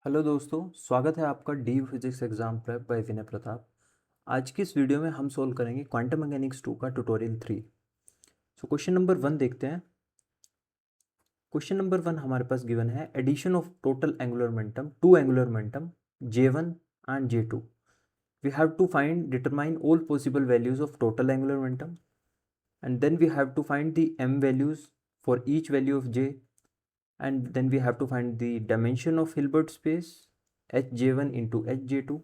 Hello दोस्तों, स्वागत है आपका the physics exam prep by Vinay Pratap. आज की इस वीडियो में हम सॉल्व करेंगे क्वांटम मैकेनिक्स 2 का ट्यूटोरियल 3। सो क्वेश्चन नंबर 1 देखते हैं। क्वेश्चन नंबर 1 हमारे पास गिवन है addition of total angular momentum to angular momentum J1 and J2। We have to find determine all possible values of total angular momentum and then we have to find the m values for each value of j, and then we have to find the dimension of Hilbert space hj1 into hj2,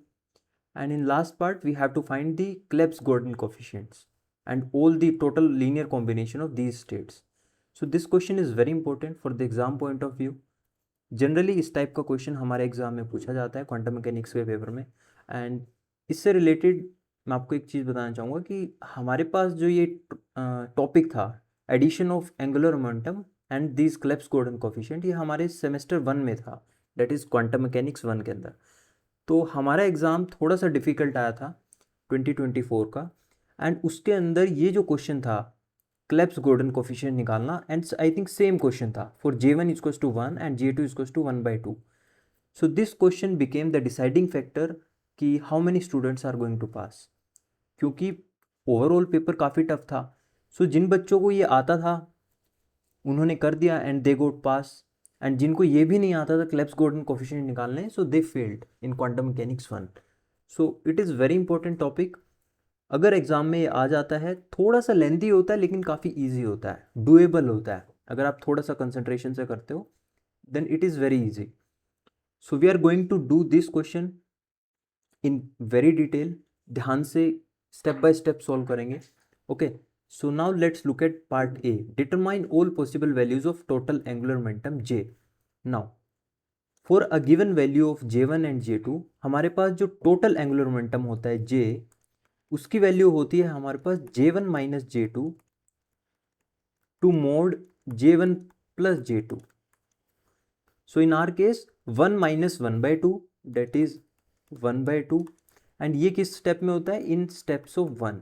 and in last part we have to find the Clebsch-Gordon coefficients and all the total linear combination of these states. So this question is very important for the exam point of view. Generally इस type का question हमारे exam में पूछा जाता है quantum mechanics के paper में। And इससे रिलेटेड मैं आपको एक चीज़ बताना चाहूँगा कि हमारे पास जो ये टॉपिक था addition of angular momentum and this Clebsch Gordan coefficient, ये हमारे सेमेस्टर 1 में था, दैट इज़ क्वांटम मैकेनिक्स 1 के अंदर। तो हमारा एग्ज़ाम थोड़ा सा डिफ़िकल्ट आया था 2024 का, एंड उसके अंदर ये जो क्वेश्चन था क्लेब्स-गॉर्डन कोफिशिएंट निकालना, and I think same question था for J1 equals to 1 and J2 equals to 1/2। So this question became the deciding factor कि how many students are going to pass, क्योंकि overall paper काफ़ी tough था। सो जिन बच्चों को ये आता था उन्होंने कर दिया and they goat pass, and जिनको ये भी नहीं आता था क्लेब्स-गॉर्डन कोफिशिएंट निकालने, so they failed in quantum mechanics 1। So it is very important topic. अगर एग्ज़ाम में ये आ जाता है, थोड़ा सा लेंथी होता है लेकिन काफ़ी ईजी होता है, डुएबल होता है। अगर आप थोड़ा सा कंसंट्रेशन से करते हो then it is very easy. So we are going to do this question in very detail, ध्यान से स्टेप बाय स्टेप सॉल्व करेंगे। Okay, so now let's look at part A, determine all possible values of total angular momentum J. Now for a given value of J1 and J2, हमारे पास जो total angular momentum होता है J, उसकी value होती है हमारे पास J1 minus J2 to mod J1 plus J2। So in our case 1 minus 1/2, that is 1/2, and ये किस स्टेप में होता है? इन स्टेप्स ऑफ 1,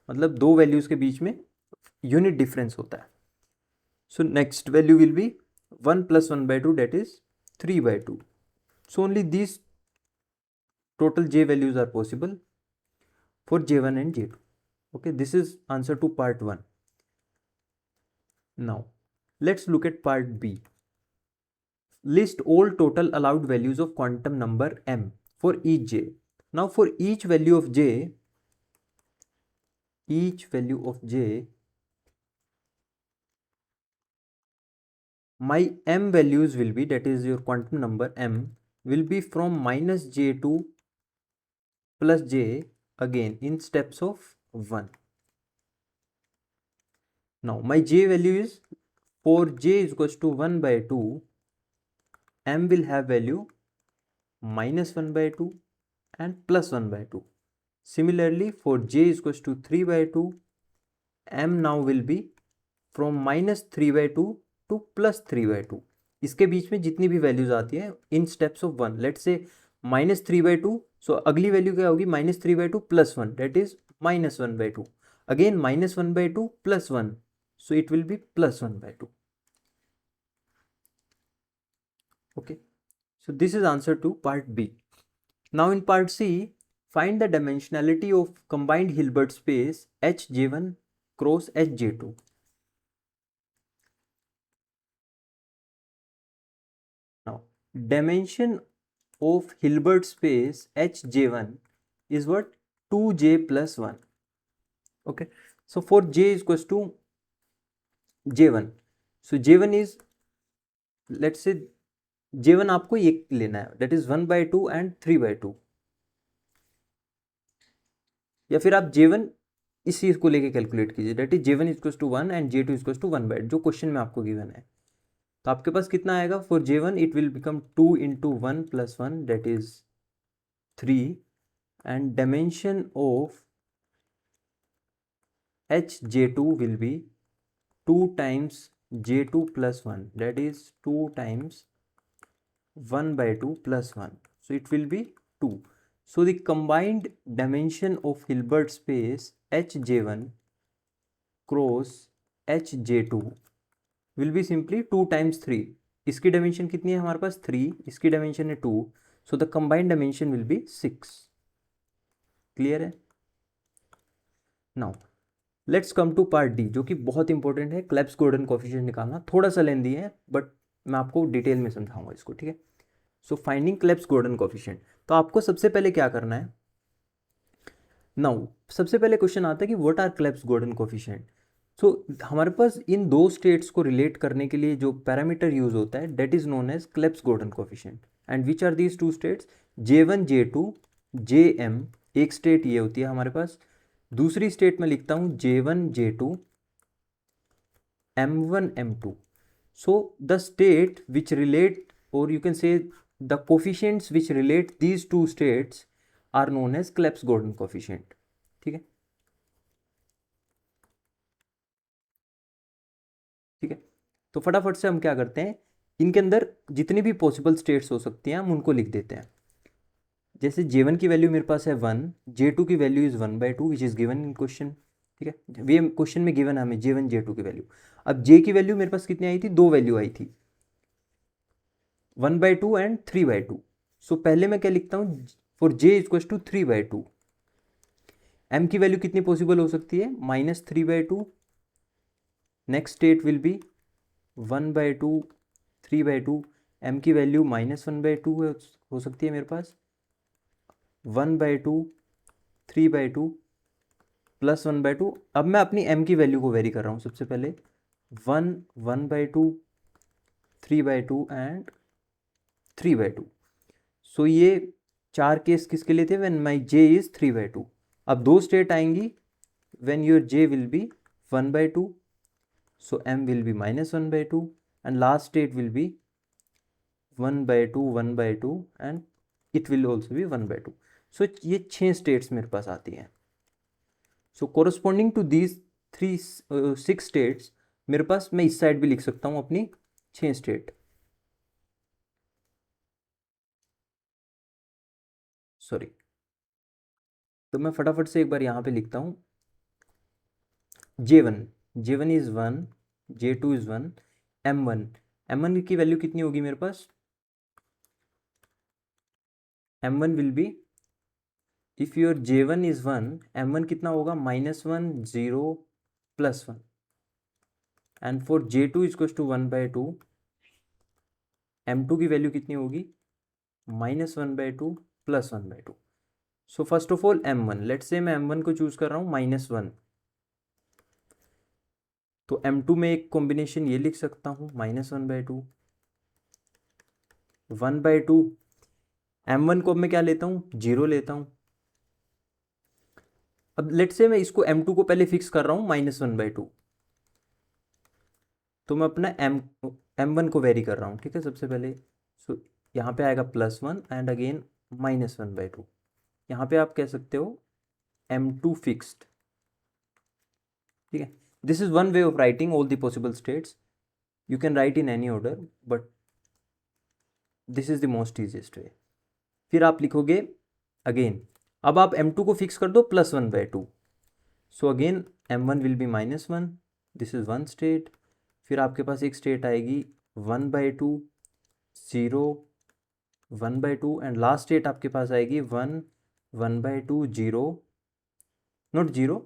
मतलब दो वैल्यूज के बीच में यूनिट डिफरेंस होता है। So next value will be 1 plus 1/2, that is 3/2। So only these total j values are possible for J1 and J2. Okay, this is answer to part 1. Now let's look at part B. List all total allowed values of quantum number m for each j. Now for each value of j, my m values will be, that is your quantum number m will be from minus j2 plus j, again in steps of 1. Now my j value is, for j is equals to 1/2, m will have value minus 1/2 and plus 1/2. Similarly for j is equals to 3/2, m now will be from minus 3/2 to plus 3/2. इसके बीच में जितनी भी values आती है in steps of 1, let say minus 3/2, so अगली value क्या होगी? Minus 3/2 plus 1, that is minus 1/2, again minus 1/2 plus 1, so it will be plus 1/2. Okay, so this is answer to part B. Now in part C, find the dimensionality of combined Hilbert space Hj1 cross Hj2. Now dimension of Hilbert space Hj1 is what? 2j plus 1. Okay, so for j is equals to J1, so J1 is, let's say J1 आपको ये लेना है, that is 1/2 and 3/2, या फिर आप J1 इस चीज को लेके कैलकुलेट कीजिए, that is J1 equals to 1 and J2 equals to 1/2, जो क्वेश्चन में आपको गिवन है। तो आपके पास कितना आएगा? For J1 it will become 2 into 1 plus 1, that is 3, and dimension of Hj2 will be 2 times J2 plus 1, that is 2 times 1/2 plus 1, so it will be 2. So the combined dimension of Hilbert space Hj1 cross Hj2 will be simply 2 times 3, इसकी dimension कितनी है हमारे पास 3, इसकी dimension है 2, so the combined dimension will be 6। Clear है? Now let's come to part D, जो कि बहुत इंपॉर्टेंट है। क्लेब्स गॉर्डन कोफिशिएंट निकालना थोड़ा सा लेंदी है, बट मैं आपको डिटेल में समझाऊंगा इसको, ठीक है। सो फाइंडिंग क्लेब्स गॉर्डन कोफिशिएंट, तो आपको सबसे पहले क्या करना है। नाउ सबसे पहले क्वेश्चन आता है कि what are Clebsch Gordan coefficient. So हमारे पास इन दो स्टेट्स को रिलेट करने के लिए जो पैरामीटर यूज होता है that is known as Clebsch Gordan coefficient. And which are these two states, J1 J2 JM। एक स्टेट ये होती है हमारे पास, दूसरी स्टेट में लिखता हूं J1 J2 M1 M2। so the state which relate, or you can say the coefficients which relate these two states are known as Clebsch Gordon coefficient। ठीक है, ठीक है। तो फटाफट से हम क्या करते हैं, इनके अंदर जितनी भी पॉसिबल स्टेट्स हो सकती हैं हम उनको लिख देते हैं। जैसे J1 की वैल्यू मेरे पास है 1, J2 की value is 1/2 which is given in question. ठीक है, ये क्वेश्चन में गिवन है हमें J1 J2 की वैल्यू। अब J की वैल्यू मेरे पास कितनी आई थी, 2 वैल्यू आई थी, 1/2 एंड 3/2। सो पहले मैं क्या लिखता हूँ, for J equal to 3/2। M की वैल्यू कितनी पॉसिबल हो सकती है, -3/2। Next state will be 1/2 3/2। M की वैल्यू -1/2 हो सकती है मेरे पास, 1/2 3/2 +1/2। अब मैं अपनी M की वैल्यू को वेरी कर रहा हूँ। सबसे पहले 1/2 3/2 एंड 3/2। सो ये 4 केस किसके लिए थे, व्हेन माई J इज 3/2। अब दो स्टेट आएंगी when your J will be 1/2, so M will be -1/2 and last state will be 1/2 1/2 and it will also be 1/2। सो ये 6 स्टेट्स मेरे पास आती हैं। सो कोरस्पॉन्डिंग टू दीज 6 स्टेट्स मेरे पास, मैं इस साइड भी लिख सकता हूँ अपनी 6 स्टेट। सॉरी, तो मैं फटाफट से एक बार यहाँ पे लिखता हूँ। J1 is 1, J2 is 1, M1 की वैल्यू कितनी होगी मेरे पास, M1 will be, if your J1 is 1, M1 कितना होगा, -1 0 +1। And for J2 is to 1/2, M2 की वैल्यू कितनी होगी, -1/2 +1/2। So first of all M1, let's say मैं M1 को चूज कर रहा हूँ -1, तो M2 में एक कॉम्बिनेशन ये लिख सकता हूँ -1/2 1/2। M1 को अब मैं क्या लेता हूँ, 0 लेता हूँ। अब लेट से मैं इसको M2 को पहले फिक्स कर रहा हूँ -1/2, तो मैं अपना M1 को वेरी कर रहा हूँ। ठीक है, सबसे पहले सो यहाँ पे आएगा +1 एंड अगेन -1/2। यहाँ पे आप कह सकते हो M2 फिक्स्ड। ठीक है, this is one way of writing all the possible states. You can right in any order, but this is the most easiest way. फिर आप लिखोगे अगेन, अब आप M2 को फिक्स कर दो +1/2, so again M1 will be -1, this is one state. फिर आपके पास एक स्टेट आएगी 1/2 0 1/2 एंड लास्ट स्टेट आपके पास आएगी 1 1/2 0 नॉट 0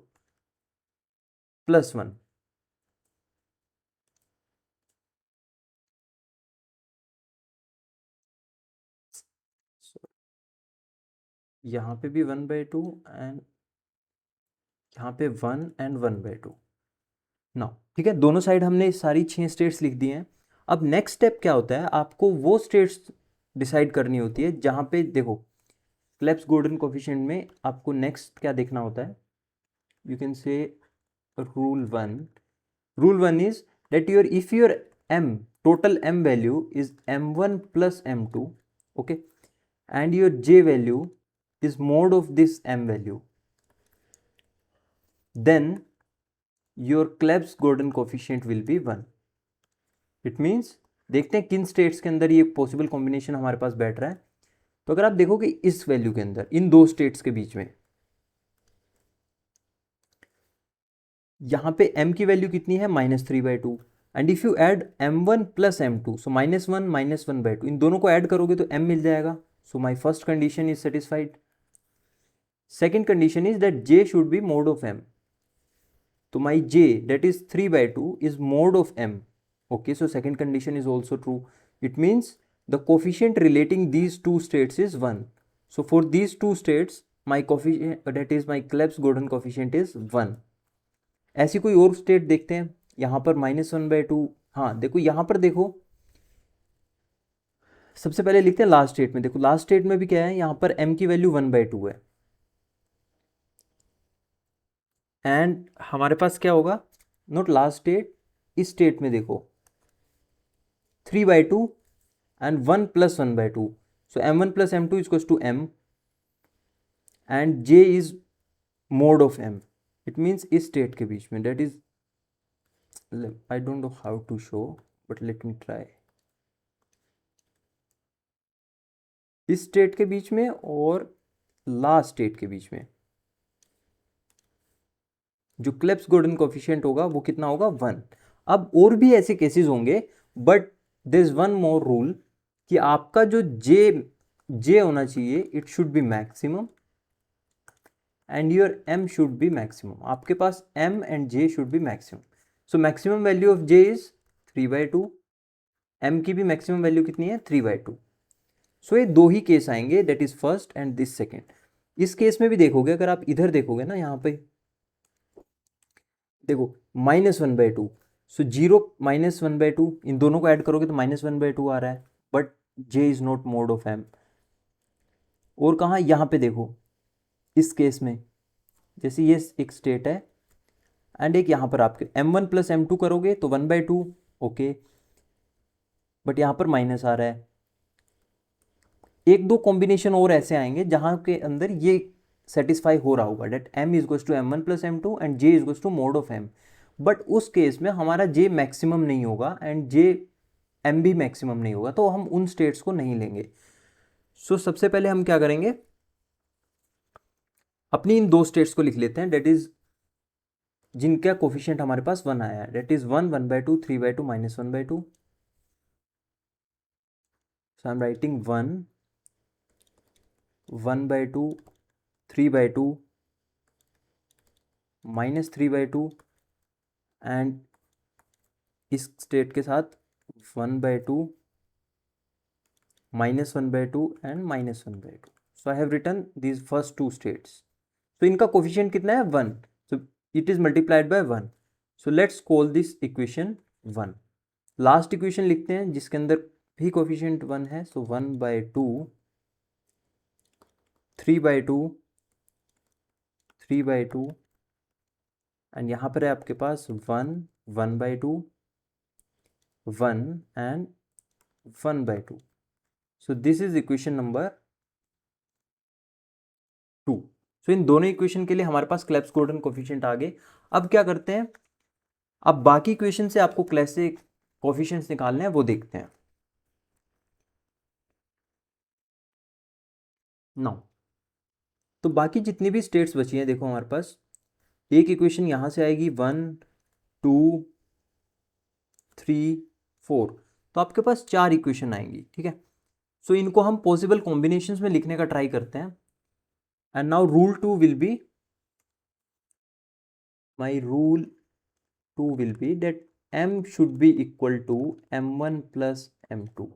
+1। यहाँ पे भी 1/2 एंड यहाँ पे 1 एंड 1/2 नाउ। ठीक है, दोनों साइड हमने सारी 6 स्टेट्स लिख दी हैं। अब नेक्स्ट स्टेप क्या होता है, आपको वो स्टेट्स डिसाइड करनी होती है जहाँ पे देखो क्लेब्स गॉर्डन कोफिशिएंट में आपको नेक्स्ट क्या देखना होता है। यू कैन से rule 1 is that if your total M value is M1 plus M2, okay, and your J value is mod of this M value, then your Clebsch Gordon coefficient will be 1। It means देखते हैं किन states के अंदर ये possible combination हमारे पास बैठ रहा है। तो अगर आप देखोगे इस वैल्यू के अंदर, इन दो स्टेट्स के बीच में, यहां पे M की वैल्यू कितनी है, -3/2, and if you add m1 plus m2, so -1 इन दोनों को ऐड करोगे तो m मिल जाएगा. So my first condition is satisfied. Second condition is that j should be mod of m. तो my j that is 3/2 is mod of m. Okay, so second condition is also true. It means the coefficient relating these two states is 1. So for these two states my coefficient, that is my Clebsch-Gordan coefficient is 1. ऐसी कोई और state देखते हैं. यहाँ पर -1/2. हाँ देखो, यहाँ पर देखो, सबसे पहले लिखते हैं लास्ट स्टेट में. देखो लास्ट स्टेट में भी क्या है, यहाँ पर m की वैल्यू 1/2 है. एंड हमारे पास क्या होगा, नोट लास्ट स्टेट, इस स्टेट में देखो 3/2 and 1 plus 1/2. So m1 plus m2 is equals to m and j is mod of m. It means इस स्टेट के बीच में, that is, I don't know how to show but let me try. इस state के बीच में और last state के बीच में जो क्लेब्स-गॉर्डन कोफिशिएंट होगा वो कितना होगा, 1. अब और भी ऐसे केसेस होंगे, but there is one more rule कि आपका जो जे होना चाहिए, it should be maximum and your m should be maximum. आपके पास m and j should be maximum. So maximum value of j is 3/2. m की भी मैक्सिमम वैल्यू कितनी है, 3/2. सो ये दो ही केस आएंगे, that is first and this second. इस केस में भी देखोगे, अगर आप इधर देखोगे ना, यहाँ पे देखो -1/2. सो 0 -1/2, इन दोनों को ऐड करोगे तो -1/2 आ रहा है, but j is not mode of m. और कहाँ, यहाँ पे देखो, इस केस में जैसे ये एक स्टेट है एंड एक यहाँ पर आपके m1 प्लस m2 करोगे तो 1/2. ओके, बट यहाँ पर माइनस आ रहा है. एक दो कॉम्बिनेशन और ऐसे आएंगे जहाँ के अंदर ये सेटिस्फाई हो रहा होगा, that m is equals to m1 plus m2 and j is equals to mod of m. But उस केस में हमारा j मैक्सिमम नहीं होगा एंड m भी मैक्सिमम नहीं होगा, तो हम उन स्टेट्स को नहीं लेंगे. सो सबसे पहले हम क्या करेंगे, अपनी इन दो स्टेट्स को लिख लेते हैं, डेट इज जिनका कोफिशिएंट हमारे पास 1 आया है, that is 1 1/2 3/2 -1/2. So I am writing 1 1/2 3/2 -3/2 and इस स्टेट के साथ 1/2 -1/2 and -1/2. So I have written these first two states. तो इनका कोफिशिएंट कितना है, 1. So it is multiplied by 1. So let's call this equation 1. Last equation लिखते हैं जिसके अंदर भी कोफिशिएंट 1 है. सो 1/2 3/2 3/2 एंड यहाँ पर है आपके पास 1 1/2 1 and 1/2. So this is equation number 2. सो इन दोनों इक्वेशन के लिए हमारे पास क्लेब्स-गॉर्डन कोफिशिएंट आ गए. अब क्या करते हैं, अब बाकी इक्वेशन से आपको कैसे कोफिशिएंट्स निकालने हैं वो देखते हैं. नाउ तो बाकी जितनी भी स्टेट्स बची हैं, देखो हमारे पास एक इक्वेशन यहाँ से आएगी 1 2 3 4. तो आपके पास 4 इक्वेशन आएंगी, ठीक है. सो इनको हम पॉसिबल कॉम्बिनेशंस में लिखने का ट्राई करते हैं. And now rule 2 will be, my rule 2 will be that m should be equal to m1 plus m2.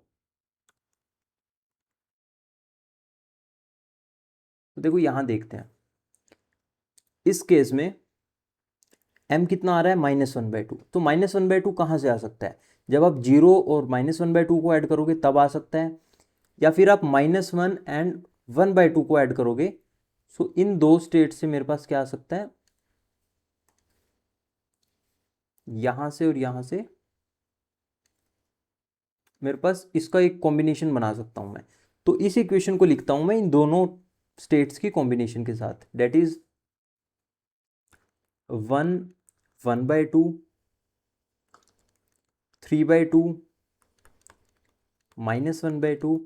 तो देखो यहां देखते हैं, इस केस में m कितना आ रहा है, -1/2. तो -1/2 कहाँ से आ सकता है, जब आप 0 और -1/2 को ऐड करोगे तब आ सकता है, या फिर आप -1 एंड 1/2 को ऐड करोगे. सो इन दो स्टेट से मेरे पास क्या आ सकता है, यहां से और यहां से मेरे पास इसका एक कॉम्बिनेशन बना सकता हूं मैं. तो इस इक्वेशन को लिखता हूं मैं इन दोनों स्टेट्स की कॉम्बिनेशन के साथ, डेट इज 1 1/2 3/2 -1/2.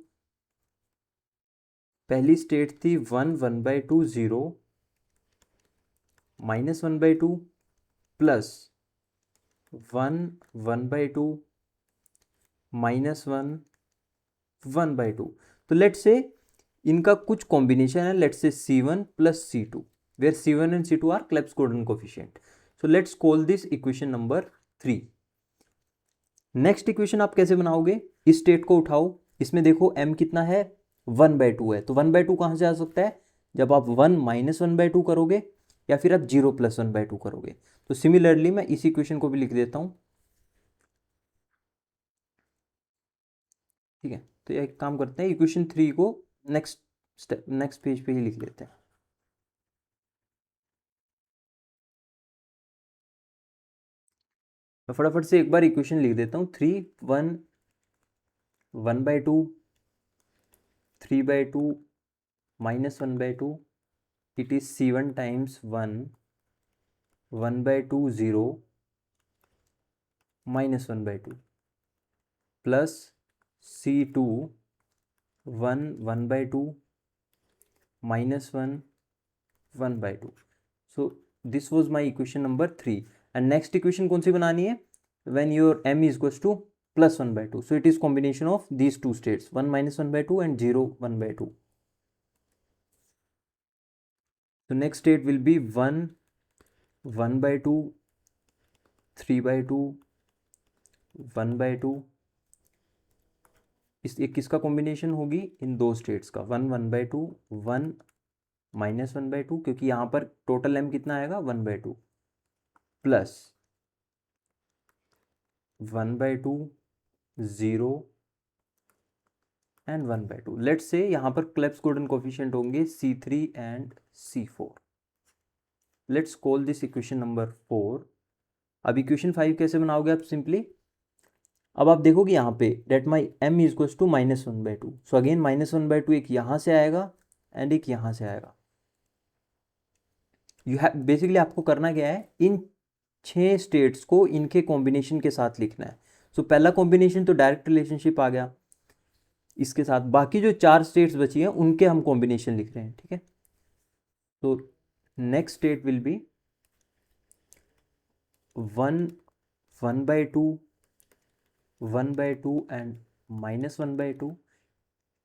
पहली स्टेट थी 1 1/2 0 -1/2 प्लस 1 1/2 -1 1/2। तो लेट्स से इनका कुछ कॉम्बिनेशन है, let's say C1 + C2, where C1 and C2 are Clebsch Gordan coefficient. So let's call this equation number 3। Next equation आप कैसे बनाओगे, इस स्टेट को उठाओ, इसमें देखो m कितना है 1/2 है, तो 1/2 कहाँ से आ सकता है, जब आप 1 - 1/2 करोगे या फिर आप 0 + 1/2 करोगे। तो सिमिलरली मैं इस इक्वेशन को भी लिख देता हूँ, ठीक है। तो एक काम करते हैं, इक्वेशन 3 को नेक्स्ट पेज पे ही लिख लेते हैं। मैं फटाफट से एक बार इक्वेशन लिख देता हूँ, 3 1 1/2 3/2 -1/2, it is C1 times 1 1/2 0 -1/2 plus C2 1 1/2 -1 1/2। so this was my equation number 3। and next equation कौन सी बनानी है, when your m is equals to +1/2, so it is combination of these two states, 1 - 1/2 and 0 1/2। so next state will be 1 1/2 3/2 1/2। इस एक किसका combination होगी, इन दो states का, 1 1/2 1 -1/2, क्योंकि यहाँ पर टोटल m कितना आएगा 1/2 प्लस 1/2 0 एंड 1/2। लेट्स से यहाँ पर क्लेब्स गॉर्डन कोफिशिएंट होंगे C3 and C4। Let's call this equation number 4। अब इक्वेशन 5 कैसे बनाओगे आप, सिंपली अब आप देखोगे यहाँ पे that my m is equals to -1/2। So again -1/2 एक यहाँ से आएगा एंड एक यहाँ से आएगा। यू हैव बेसिकली आपको करना क्या है, इन 6 स्टेट्स को इनके कॉम्बिनेशन के साथ लिखना है। सो पहला कॉम्बिनेशन तो डायरेक्ट रिलेशनशिप आ गया इसके साथ, बाकी जो 4 स्टेट्स बची हैं उनके हम कॉम्बिनेशन लिख रहे हैं, ठीक है। तो next state will be 1 1/2 1/2 and -1/2।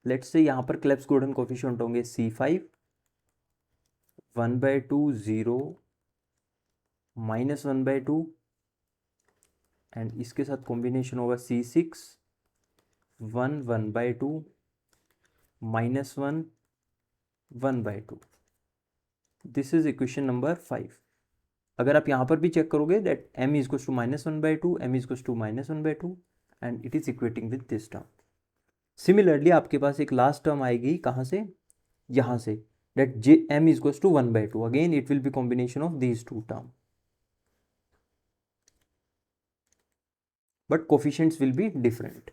Let's say यहाँ पर क्लेब्स गॉर्डन कोफिशिएंट होंगे C5 1/2 0 -1/2 एंड इसके साथ कॉम्बिनेशन होगा C6 1 1/2 -1 1/2। This is equation number 5। अगर आप यहाँ पर भी चेक करोगे that m is equals to -1/2 m is equals to -1/2 and it is equating with this term. Similarly आपके पास एक लास्ट टर्म आएगी कहाँ से, यहाँ से, that m is equals to 1/2, again it will be combination of these two terms, but coefficients will be different.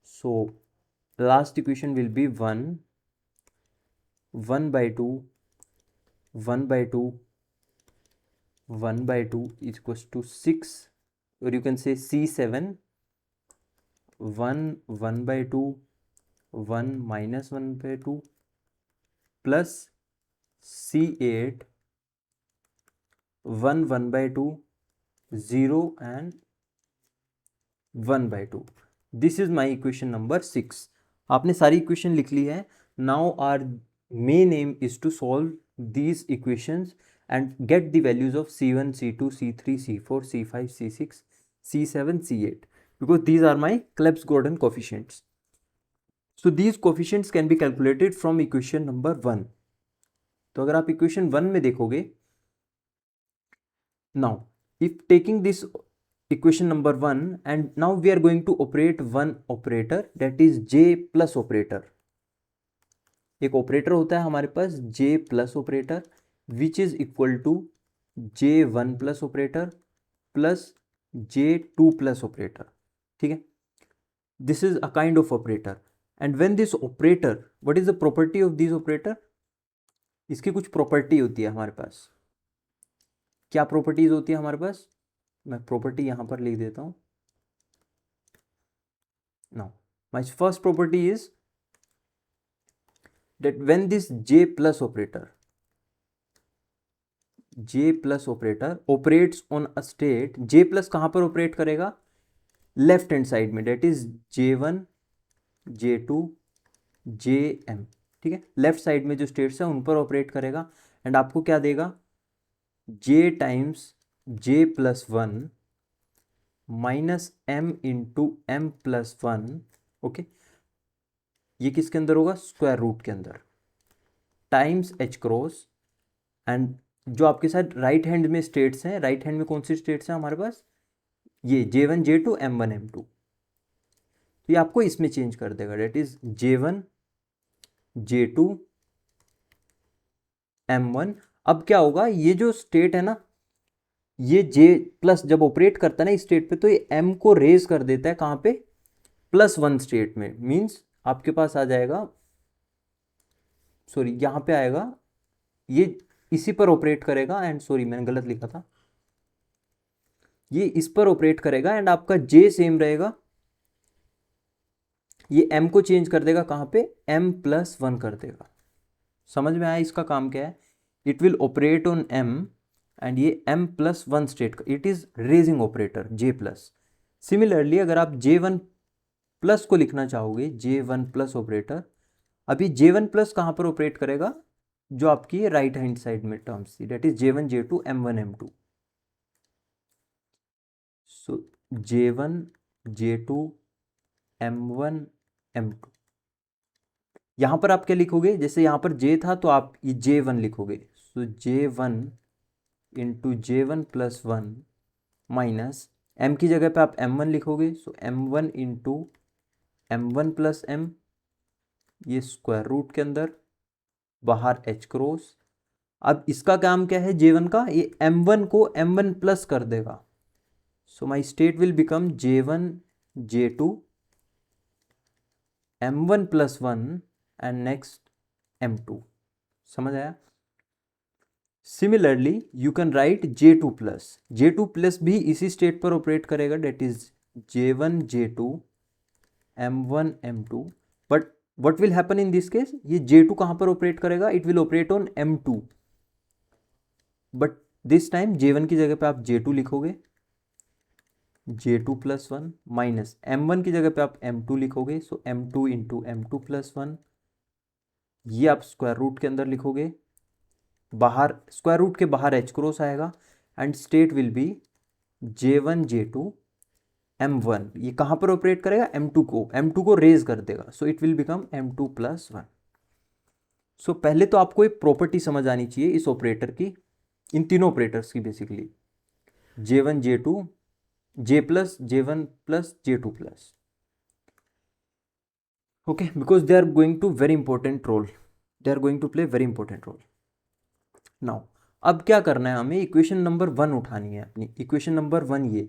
So last equation will be 1 1/2 1/2 1/2 is equals to 6, or you can say C7 1 1/2 1 -1/2 plus C8 1 1/2 0 and 1/2। This is my equation number 6। आपने सारी equation लिख ली है। Now our main aim is to solve these equations and get the values of C1 C2 C3 C4 C5 C6 C7 C8 because these are my Klebs Gordon coefficients. So these coefficients can be calculated from equation number 1। तो अगर आप equation 1 में देखोगे, now if taking this equation number 1 and now we are going to operate one operator, that is J plus operator। एक operator होता है हमारे पास J plus operator which is equal to J1 plus operator plus J2 plus operator, ठीक है। this is a kind of operator and when this operator, what is the property of this operator, इसकी कुछ property होती है हमारे पास। क्या properties होती है हमारे पास, मैं प्रॉपर्टी यहां पर लिख देता हूं। now my first property is that when this J plus operator, J plus operator operates on a state, J plus कहाँ पर ऑपरेट करेगा, लेफ्ट हैंड साइड में, that is J1 J2 JM, ठीक है, लेफ्ट साइड में जो states हैं उन पर ऑपरेट करेगा। एंड आपको क्या देगा, J times J+1 minus M into M+1, okay, ये किसके अंदर होगा, स्क्वायर रूट के अंदर, टाइम्स H क्रॉस। एंड जो आपके साथ राइट हैंड में स्टेट्स हैं, राइट हैंड में कौन सी स्टेट्स हैं हमारे पास, ये J1 J2 M1 M2, तो ये आपको इसमें चेंज कर देगा, date is J1 J2 M1। अब क्या होगा, ये जो स्टेट है ना, ये J प्लस जब ऑपरेट करता है ना इस स्टेट पे, तो ये M को रेज कर देता है कहाँ पे, +1 स्टेट में। मीन्स आपके पास आ जाएगा, सॉरी यहाँ पे आएगा, ये इसी पर ऑपरेट करेगा। एंड सॉरी मैंने गलत लिखा था, ये इस पर ऑपरेट करेगा एंड आपका J सेम रहेगा, ये M को चेंज कर देगा कहाँ पे, M+1 कर देगा। समझ में आया इसका काम क्या है, it will operate on M and ये M+1 स्टेट का, it is raising operator J plus. Similarly अगर आप J1 प्लस को लिखना चाहोगे, J1 प्लस ऑपरेटर, अभी J1 प्लस कहाँ पर ऑपरेट करेगा, जो आपकी राइट हैंड साइड में टर्म्स थी, that is J1 J2 M1 M2। So J1 J2 M1 M2, यहां पर आप क्या लिखोगे, जैसे यहां पर J था तो आप ये J1 लिखोगे, सो J1 into J1+1 minus M की जगह पे आप M1 लिखोगे, सो M1 इंटू M1+M, ये स्क्वायर रूट के अंदर, बाहर H क्रॉस। अब इसका काम क्या है J1 का, ये M1 को M1 प्लस कर देगा, so my state will become J1 J2 M1+1 and next M2। समझ आया। Similarly you can write J2 plus, J2 plus भी इसी स्टेट पर ऑपरेट करेगा, that is J1 J2 M1 M2। But what will happen in this case, ये J2 कहां पर operate करेगा, it will operate on M2, but this time J1 की जगह पे आप J2 लिखोगे, J2+1 माइनस M1 की जगह पे आप M2 लिखोगे, सो M2 इंटू M2+1, ये आप स्क्वायर रूट के अंदर लिखोगे, बाहर स्क्वायर रूट के बाहर H क्रॉस आएगा and state will B J1 J2 M1, ये कहां पर ऑपरेट करेगा, M2 को रेज कर देगा, सो इट विल बिकम M2+1। सो पहले तो आपको एक प्रॉपर्टी समझ आनी चाहिए इस ऑपरेटर की, इन तीनों ऑपरेटर्स की बेसिकली, J1 J2 J plus J1 plus J2 plus, okay, because they are going to very important role, they are going to play very important role. Now अब क्या करना है, हमें इक्वेशन नंबर 1 उठानी है अपनी, इक्वेशन नंबर 1 ये।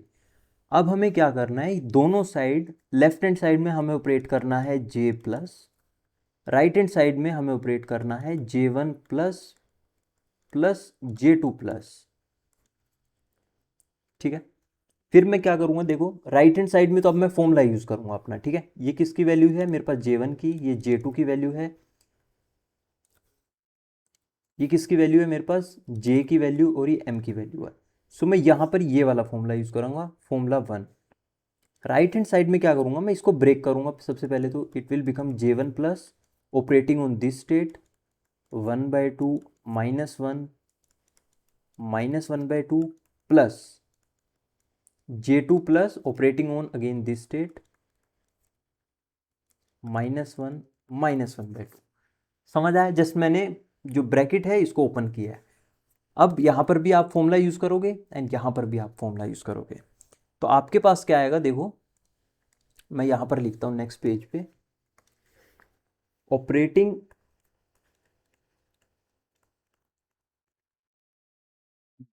अब हमें क्या करना है, दोनों साइड, लेफ्ट हैंड साइड में हमें ऑपरेट करना है J plus, right hand side में हमें ऑपरेट करना है J1 plus plus J2 plus, ठीक है। फिर मैं क्या करूंगा, देखो राइट हैंड साइड में तो अब मैं फॉर्मूला यूज करूंगा अपना, ठीक है। ये किसकी वैल्यू है मेरे पास, J1 की, ये J2 की वैल्यू है, ये किसकी वैल्यू है मेरे पास, J की वैल्यू, और ये M की वैल्यू है। सो मैं यहां पर ये वाला फॉर्मूला यूज करूंगा, फॉर्मूला 1। राइट हैंड साइड में क्या करूंगा, मैं इसको ब्रेक करूंगा सबसे पहले, तो it will become J1 plus operating on this state 1/2 -1 -1/2 plus J2 plus operating on again this state -1 -1/2। समझ आया, जस्ट मैंने जो ब्रैकेट है इसको ओपन किया है। अब यहां पर भी आप फॉर्मूला यूज करोगे एंड यहां पर भी आप फॉर्मूला यूज करोगे, तो आपके पास क्या आएगा, देखो मैं यहां पर लिखता हूं नेक्स्ट पेज पे, operating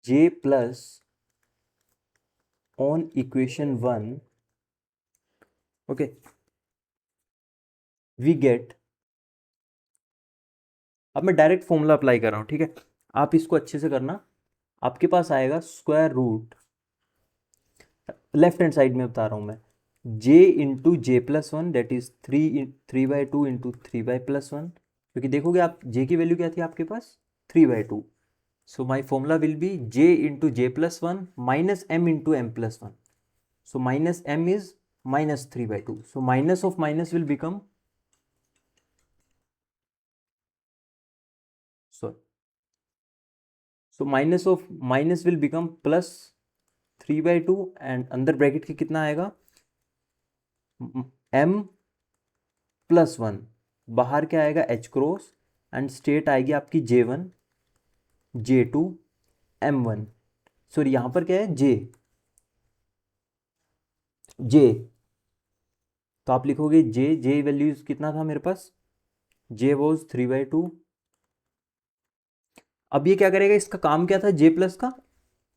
J plus on equation 1, okay, we get, अब मैं डायरेक्ट फॉर्मूला अप्लाई कर रहा हूं, ठीक है, आप इसको अच्छे से करना। आपके पास आएगा square root, left hand side में बता रहा हूं मैं, J into J+1 that is 3/2 into 3/+1, क्योंकि देखोगे आप J की वैल्यू क्या थी आपके पास, 3/2, So my formula will be j into j plus 1 minus m into m plus 1. So minus m is minus 3 by 2. So minus of minus will become, so minus of minus will become plus 3 by 2 and अंदर bracket के कितना आएगा m plus 1, बाहर क्या आएगा h cross and state आएगी आपकी j1 j2 m1. Sorry यहाँ पर क्या है j, तो आप लिखोगे j वैल्यूज कितना था मेरे पास, j वॉज 3 by 2. अब ये क्या करेगा, इसका काम क्या था j प्लस का,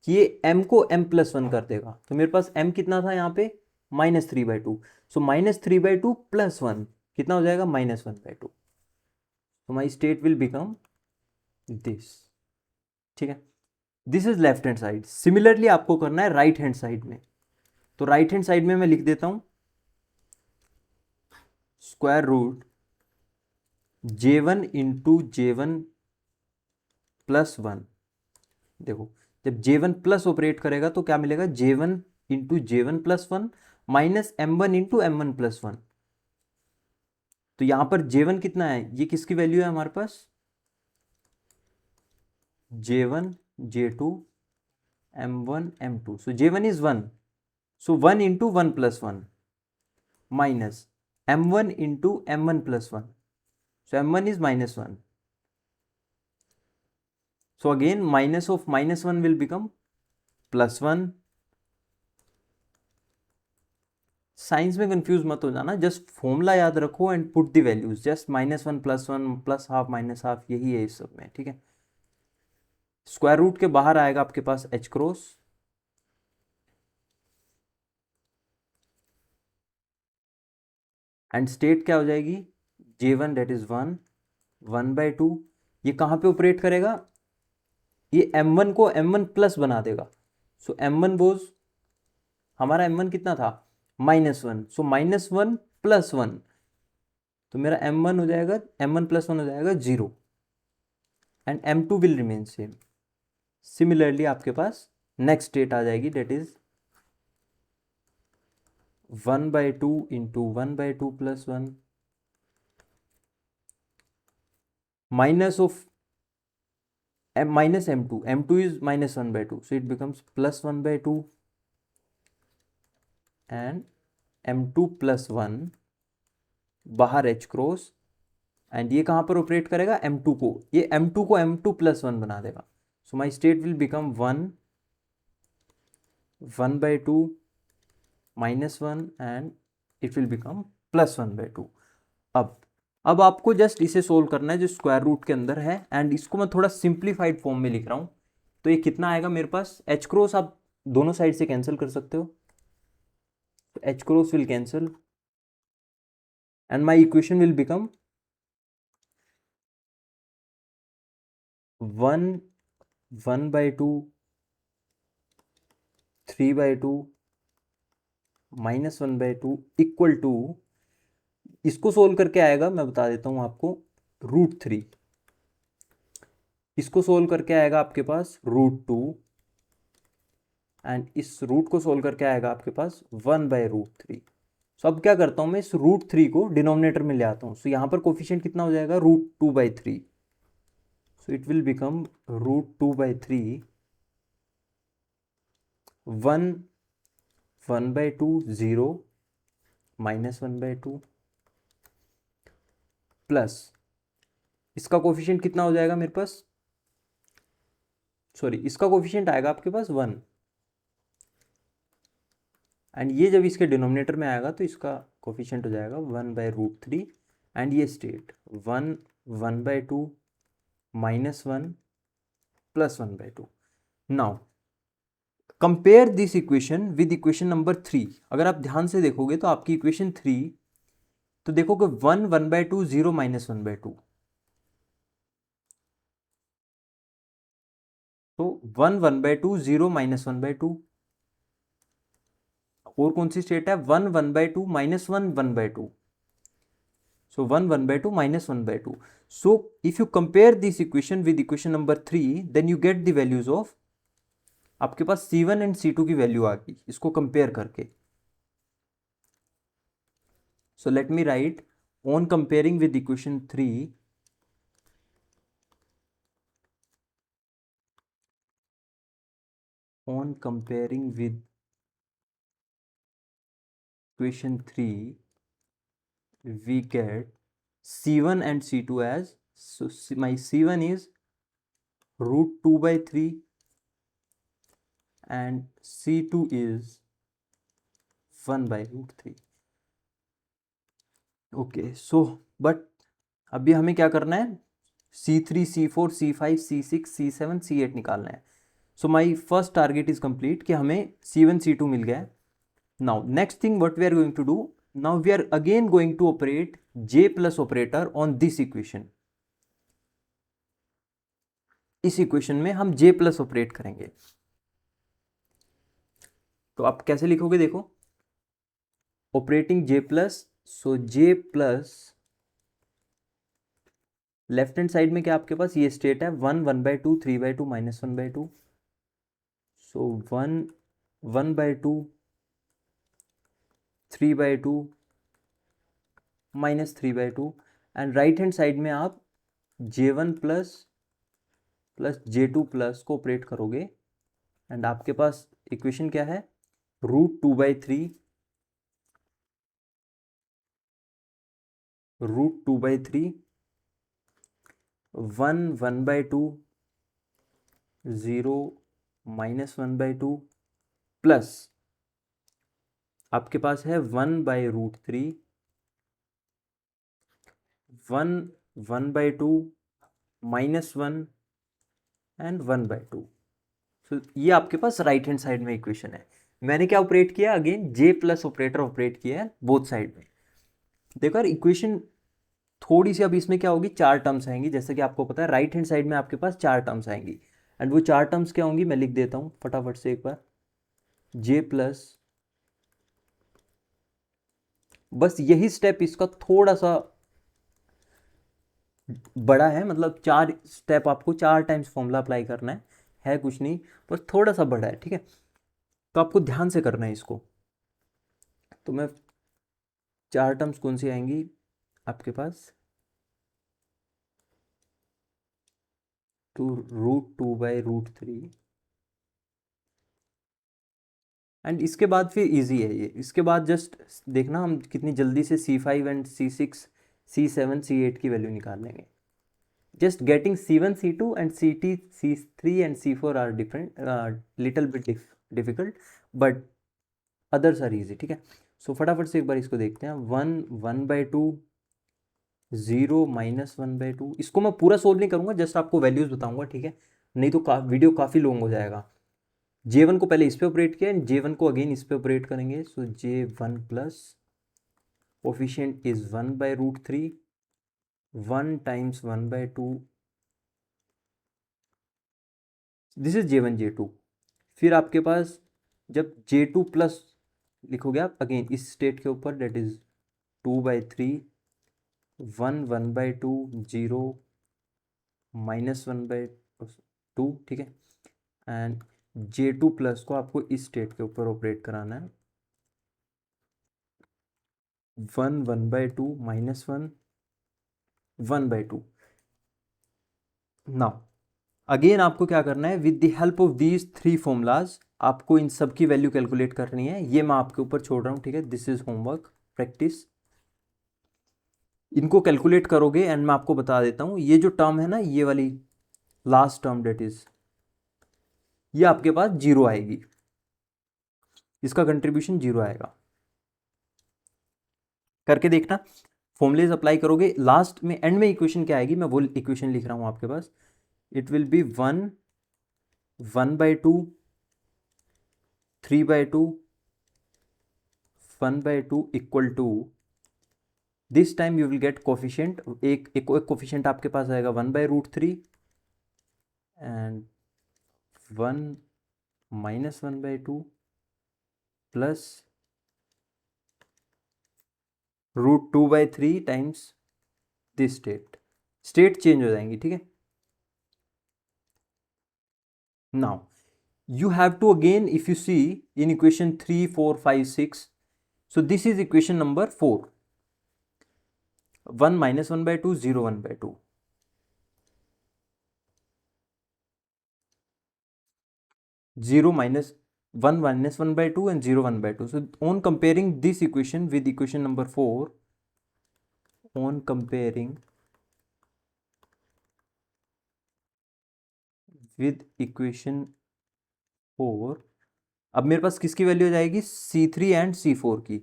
कि ये m को m प्लस 1 कर देगा. तो मेरे पास m कितना था यहाँ पे minus 3 by 2. So minus 3 by 2 plus 1 कितना हो जाएगा माइनस 1 by 2. तो माई स्टेट विल बिकम दिस. ठीक है, this is left hand side. Similarly आपको करना है राइट हैंड साइड में. तो राइट हैंड साइड में मैं लिख देता हूं square root j1 into j1 plus 1. देखो जब j1 प्लस ऑपरेट करेगा तो क्या मिलेगा, j1 into j1 plus 1 minus m1 into m1 plus 1. तो यहां पर j1 कितना है, ये किसकी वैल्यू है हमारे पास, j1 j2 m1 m2. So j1 is 1, so 1 into 1 plus 1 minus m1 into m1 plus 1. So m1 is minus 1. So again minus of minus 1 will become plus 1. Science में कंफ्यूज मत हो जाना, जस्ट फॉर्मूला याद रखो and put the values. Just minus 1 plus 1 plus half minus half, यही है इस सब में. ठीक है, स्क्वायर रूट के बाहर आएगा आपके पास h क्रॉस एंड स्टेट क्या हो जाएगी j1 डेट इज 1 1 by 2. ये कहाँ पे ऑपरेट करेगा, ये m1 को m1 प्लस बना देगा. सो m1 बोझ हमारा m1 कितना था माइनस 1. सो माइनस 1 प्लस 1, तो मेरा m1 हो जाएगा m1 प्लस 1 हो जाएगा 0 and m2 will remain same. Similarly आपके पास नेक्स्ट स्टेट आ जाएगी that is 1 by 2 into 1 by 2 plus 1 minus of minus m2 is minus 1 by 2, so it becomes plus 1 by 2 and m2 plus 1 बाहर h cross and ये कहाँ पर operate करेगा m2 को, ये m2 को m2 plus 1 बना देगा. So my state will become 1 1 by 2 minus 1 and it will become plus 1 by 2. अब आपको जस्ट इसे सोल्व करना है जो स्क्वायर रूट के अंदर है, एंड इसको मैं थोड़ा सिंप्लीफाइड फॉर्म में लिख रहा हूं. तो ये कितना आएगा मेरे पास, h क्रॉस आप दोनों साइड से कैंसिल कर सकते हो, तो h cross will cancel and my equation will become 1 by 2 3 by 2 minus 1 by 2 equal to, इसको सोल्व करके आएगा मैं बता देता हूं आपको √3. इसको सोल्व करके आएगा आपके पास √2 एंड इस रूट को सोल्व करके आएगा आपके पास 1 by √3. सो अब क्या करता हूं मैं, इस √3 को डिनोमिनेटर में ले आता हूं. सो यहां पर कोफिशिएंट कितना हो जाएगा √2 by 3. So it will become √2 by 3 1 by 2 0 minus 1 by 2 plus इसका कोफिशिएंट कितना हो जाएगा मेरे पास, सॉरी इसका कोफिशिएंट आएगा आपके पास 1 एंड ये जब इसके डिनोमिनेटर में आएगा तो इसका कोफिशिएंट हो जाएगा 1 by √3 एंड ये state 1 by 2 minus 1 plus 1 by 2. Now compare this equation with equation number 3. अगर आप ध्यान से देखोगे तो आपकी इक्वेशन 3, तो देखोगे 1 by 2 0 minus 1 by 2. तो 1 by 2 0 minus 1 by 2. और कौन सी स्टेट है 1 by 2 minus 1 1 by 2. So 1 1 by 2 minus 1 by 2. So if you compare this equation with equation number 3, then you get the values of, आपके पास C1 एंड C2 की value आ गई इसको compare करके. So let me write, on comparing with equation 3, on comparing with equation 3, we get C1 and C2 as, so my C1 is root 2 by 3 and C2 is 1 by root 3. Okay, so but अभी हमें क्या करना है, C3 C4 C5 C6 C7 C8 निकालना है. So my first target is complete कि हमें C1 C2 मिल गया है. Now next thing what we are going to do, now we are again going to operate J plus operator on this equation. इस equation में हम J plus operate करेंगे. तो आप कैसे लिखोगे, देखो, ऑपरेटिंग J प्लस, सो J plus left hand side में क्या आपके पास ये स्टेट है 1 1 by 2 3 by 2 minus 1 by 2. So 1 1 by 2 3 by 2 minus 3 by 2 and right hand side में आप J1 plus plus J2 plus को ऑपरेट करोगे एंड आपके पास इक्वेशन क्या है, root 2 by 3 root 2 by 3 1 1 by 2 0 minus 1 by 2 plus आपके पास है 1 by root 3 1 1 by 2 minus 1 and 1 by 2. So ये आपके पास राइट हैंड साइड में इक्वेशन है. मैंने क्या ऑपरेट किया, again J plus operator operate किया है बोथ साइड में. देखो यार, इक्वेशन थोड़ी सी अब इसमें क्या होगी, 4 टर्म्स आएंगी. जैसे कि आपको पता है राइट हैंड साइड में आपके पास 4 टर्म्स आएंगी एंड वो 4 टर्म्स क्या होंगी मैं लिख देता हूँ फटाफट से एक बार. J प्लस, बस यही स्टेप इसका थोड़ा सा बड़ा है, मतलब 4 स्टेप आपको 4 टाइम्स फॉर्मूला अप्लाई करना है कुछ नहीं, बस थोड़ा सा बड़ा है, ठीक है. तो आपको ध्यान से करना है इसको. तो मैं 4 टर्म्स कौन सी आएंगी आपके पास, two root 2 by root 3 and इसके बाद फिर इजी है ये. इसके बाद जस्ट देखना हम कितनी जल्दी से C5 and C6 C7 C8 की वैल्यू निकाल लेंगे. Just getting C1 C2 and C3 and C4 are different, little bit difficult, but others are easy, ठीक है. सो फटाफट से एक बार इसको देखते हैं. 1 1 by 2 0 minus 1 by 2. इसको मैं पूरा सोल्व नहीं करूंगा, जस्ट आपको वैल्यूज बताऊंगा, ठीक है, नहीं तो वीडियो काफ़ी लॉन्ग हो जाएगा. J1 को पहले इस पे ऑपरेट किया एंड J1 को अगेन इस पे ऑपरेट करेंगे. So J1 plus coefficient is 1 by root 3 1 times 1 by 2. This is J1 J2. फिर आपके पास जब J2 प्लस लिखोगे आप अगेन इस स्टेट के ऊपर, date is 2 by 3 1 1 by 2 0 minus 1 by 2, ठीक है. एंड J2 प्लस को आपको इस स्टेट के ऊपर ऑपरेट कराना है. 1 1 by 2 minus 1 1 by 2. Now again आपको क्या करना है, with the help of these 3 formulas आपको इन सब की वैल्यू कैलकुलेट करनी है. ये मैं आपके ऊपर छोड़ रहा हूँ, ठीक है, दिस इज होमवर्क प्रैक्टिस. इनको कैलकुलेट करोगे एंड मैं आपको बता देता हूँ, ये जो टर्म है ना, ये वाली लास्ट टर्म डेट इज, ये आपके पास 0 आएगी, इसका कंट्रीब्यूशन 0 आएगा. करके देखना, फॉर्मुलेज अप्लाई करोगे, लास्ट में एंड में इक्वेशन क्या आएगी, मैं वो इक्वेशन लिख रहा हूं आपके पास. It will be 1 1 by 2 3 by 2 1 by 2 equal to, this time you will get coefficient, एक कोफिशिएंट आपके पास आएगा 1 by root 3 and 1 minus 1 by 2 plus root 2 by 3 times this state change हो जाएंगी, ठीक है। Now you have to again, if you see in equation 3 4 5 6, so this is equation number 4, 1 minus 1 by 2 0 1 by 2, 0 minus 1 minus 1 by 2 and 0 1 by 2. So on comparing this equation with equation number 4, on comparing with equation 4, अब मेरे पास किसकी value हो जाएगी, C3 and C4 की।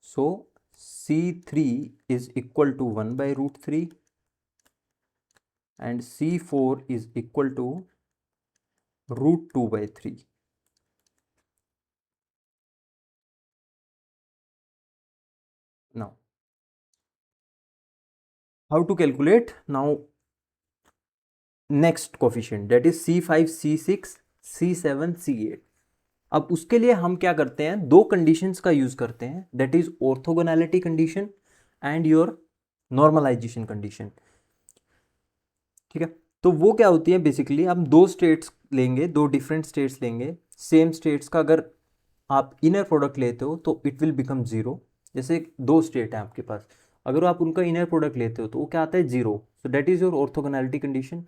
सो C3 is equal to 1 by root 3 and C4 is equal to root 2 by 3. Now how to calculate now next coefficient, that is C5 C6 C7 C8। अब उसके लिए हम क्या करते हैं, दो कंडीशंस का यूज करते हैं, that is orthogonality condition and your normalization condition, ठीक है। तो वो क्या होती है, बेसिकली हम दो स्टेट्स लेंगे, दो डिफरेंट स्टेट्स लेंगे, सेम स्टेट्स का अगर आप इनर प्रोडक्ट लेते हो तो इट विल बिकम जीरो। जैसे दो स्टेट है आपके पास, अगर आप उनका इनर प्रोडक्ट लेते हो तो वो क्या आता है, zero. So that is your orthogonality condition.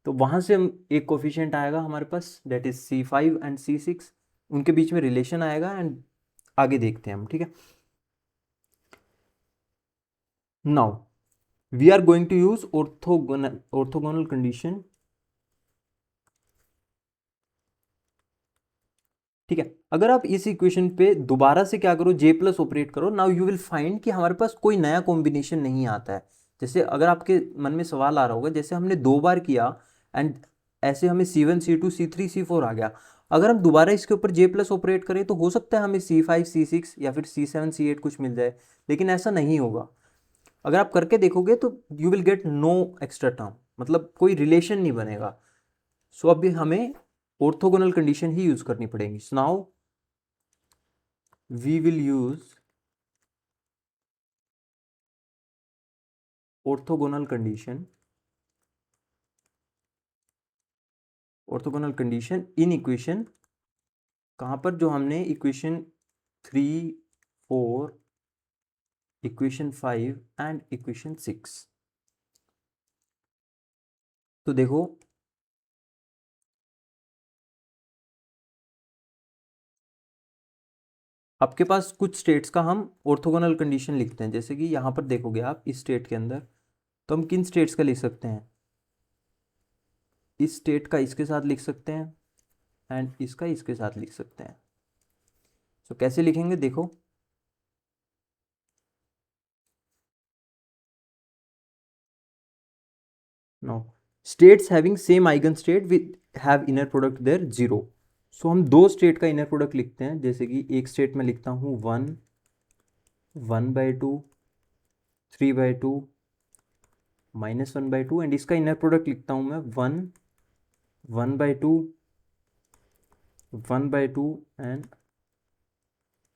तो वहां से हम एक कोफिशिएंट आएगा हमारे पास, that is C5 and C6, उनके बीच में रिलेशन आएगा एंड आगे देखते हैं हम, ठीक है। Now we are going to use orthogonal condition, ठीक है। अगर आप इस इक्वेशन पे दोबारा से क्या करो, J प्लस ऑपरेट करो, नाउ यू विल फाइंड कि हमारे पास कोई नया कॉम्बिनेशन नहीं आता है। जैसे अगर आपके मन में सवाल आ रहा होगा, जैसे हमने दो बार किया एंड ऐसे हमें C1 C2 C3 C4 आ गया, अगर हम दोबारा इसके ऊपर J प्लस ऑपरेट करें तो हो सकता है हमें C5 C6 या फिर C7 C8 कुछ मिल जाए, लेकिन ऐसा नहीं होगा। अगर आप करके देखोगे तो you will get no extra term, मतलब कोई रिलेशन नहीं बनेगा। सो अभी हमें ऑर्थोगोनल कंडीशन ही यूज करनी पड़ेगी। So now we will use orthogonal condition in equation, कहां पर, जो हमने इक्वेशन 3 4 इक्वेशन 5 एंड इक्वेशन 6। तो देखो आपके पास कुछ स्टेट्स का हम ऑर्थोगोनल कंडीशन लिखते हैं, जैसे कि यहां पर देखोगे आप इस स्टेट के अंदर, तो हम किन स्टेट्स का लिख सकते हैं, इस स्टेट का इसके साथ लिख सकते हैं एंड इसका इसके साथ लिख सकते हैं। तो कैसे लिखेंगे, देखो no, states having same eigen state with have inner product there zero. सो हम दो स्टेट का इनर प्रोडक्ट लिखते हैं, जैसे कि एक स्टेट में लिखता हूँ 1 1 by 2 3 by 2 -1 by 2 एंड इसका इनर प्रोडक्ट लिखता हूँ मैं 1 1 by 2 1 by 2 and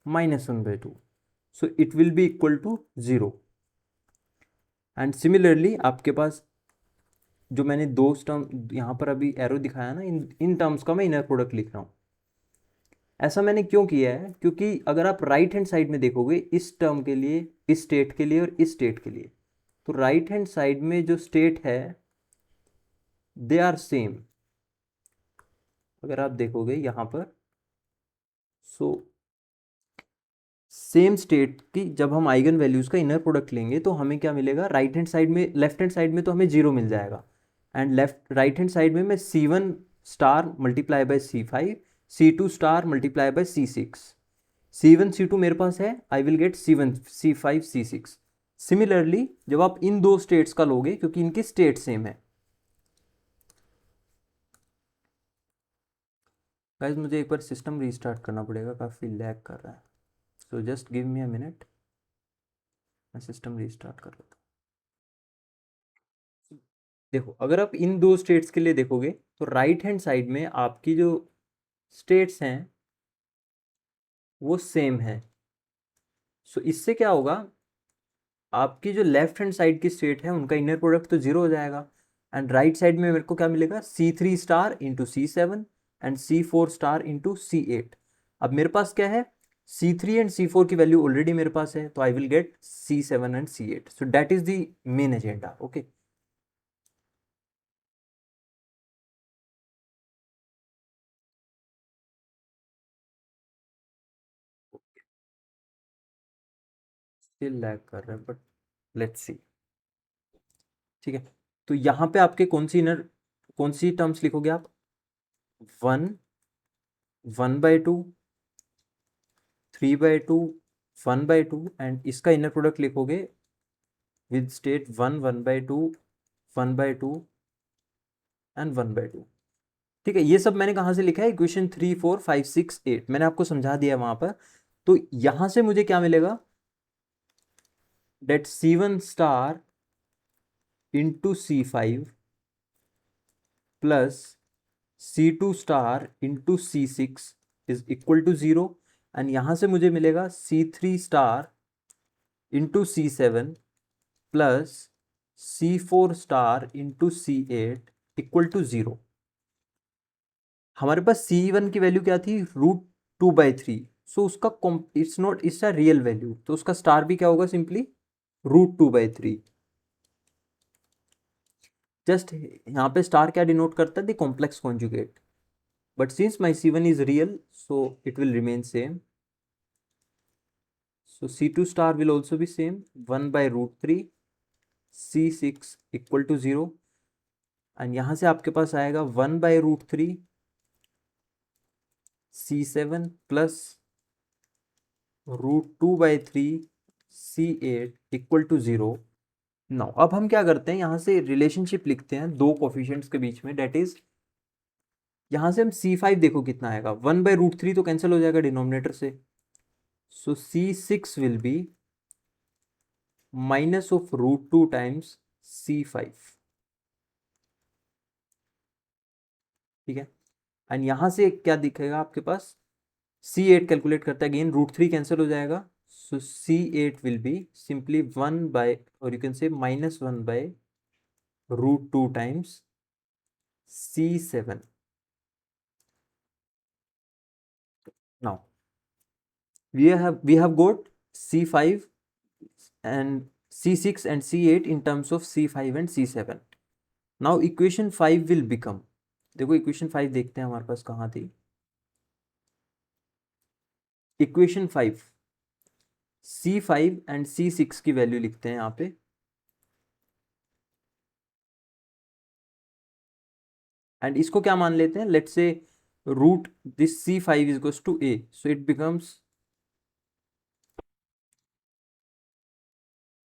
-1 by 2। So it will be equal to 0। And similarly आपके पास जो मैंने दो टर्म यहाँ पर अभी एरो दिखाया ना, इन टर्म्स का मैं इनर प्रोडक्ट लिख रहा हूँ। ऐसा मैंने क्यों किया है, क्योंकि अगर आप राइट हैंड साइड में देखोगे, इस टर्म के लिए, इस स्टेट के लिए और इस स्टेट के लिए, तो राइट हैंड साइड में जो स्टेट है दे आर सेम। अगर आप देखोगे यहां पर, सो सेम स्टेट की जब हम आइगन वैल्यूज का इनर प्रोडक्ट लेंगे तो हमें क्या मिलेगा, राइट हैंड साइड में, लेफ्ट हैंड साइड में तो हमें जीरो मिल जाएगा, and left right hand side में मैं C1 star multiply by C5 C2 star multiply by C6, C1 C2 मेरे पास है, I will get C1 C5 C6। Similarly जब आप इन दो स्टेट्स का लोगे, क्योंकि इनकी स्टेट सेम है। गाइस मुझे एक बार सिस्टम रीस्टार्ट करना पड़ेगा, काफ़ी लैग कर रहा है, so just give me a minute, मैं सिस्टम रीस्टार्ट कर लेता हूँ। देखो अगर आप इन दो स्टेट्स के लिए देखोगे तो राइट हैंड साइड में आपकी जो स्टेट्स हैं वो सेम है। सो इससे क्या होगा, आपकी जो लेफ्ट हैंड साइड की स्टेट है उनका इनर प्रोडक्ट तो जीरो हो जाएगा, एंड राइट साइड में मेरे को क्या मिलेगा, C3 star into C7 and C4 star into C8। अब मेरे पास क्या है, C3 एंड C4 की वैल्यू ऑलरेडी मेरे पास है, तो I will get C7 and C8। So that is the main agenda. Okay, still lag कर रहा है बट लेट्स सी। ठीक है, तो यहाँ पे आपके कौन सी टर्म्स लिखोगे आप, 1/2, 3/2, 1/2, एंड इसका इनर प्रोडक्ट लिखोगे विद स्टेट 1/2, 1/2 एंड 1/2। ठीक है, ये सब मैंने कहाँ से लिखा है, इक्वेशन 3, 4, 5, 6, 8 मैंने आपको समझा दिया वहां पर। तो यहां से मुझे क्या मिलेगा, that C1 star into C5 plus C2 star into C6 is equal to 0, and यहां से मुझे मिलेगा C3 star into C7 plus C4 star into C8 equal to 0। हमारे पास C1 की वैल्यू क्या थी, √2/3। सो उसका it's not, it's a real value, तो उसका स्टार भी क्या होगा, सिंपली √2/3। जस्ट यहाँ पे स्टार क्या डिनोट करता है, the complex conjugate, but since my C1 is real so it will remain same. So C2 star will also be same, 1/√3, C6 equal to 0, and यहां से आपके पास आएगा 1/√3 C7 plus √2/3 C8 equal to 0। Now अब हम क्या करते हैं, यहां से रिलेशनशिप लिखते हैं दो कोफिशिएंट्स के बीच में, डेट इज यहां से हम C5 देखो कितना आएगा, 1/√3 तो कैंसिल हो जाएगा डिनोमिनेटर से, सो C6 will be minus of √2 times C5। ठीक है, एंड यहां से क्या दिखेगा आपके पास, C8 कैलकुलेट करते हैं, अगेन √3 कैंसिल हो जाएगा, सो C8 विल बी सिंपली 1 और यू कैन से -1/√2 times C7। Now we have got C5 and C6 and C8 in terms of C5 and C7। Now equation 5 will become, देखो equation 5 देखते हैं हमारे पास कहाँ थी, इक्वेशन 5 C5 एंड C6 की value लिखते हैं यहाँ पे, एंड इसको क्या मान लेते हैं, let's say root this C5 is equals to A, so it becomes,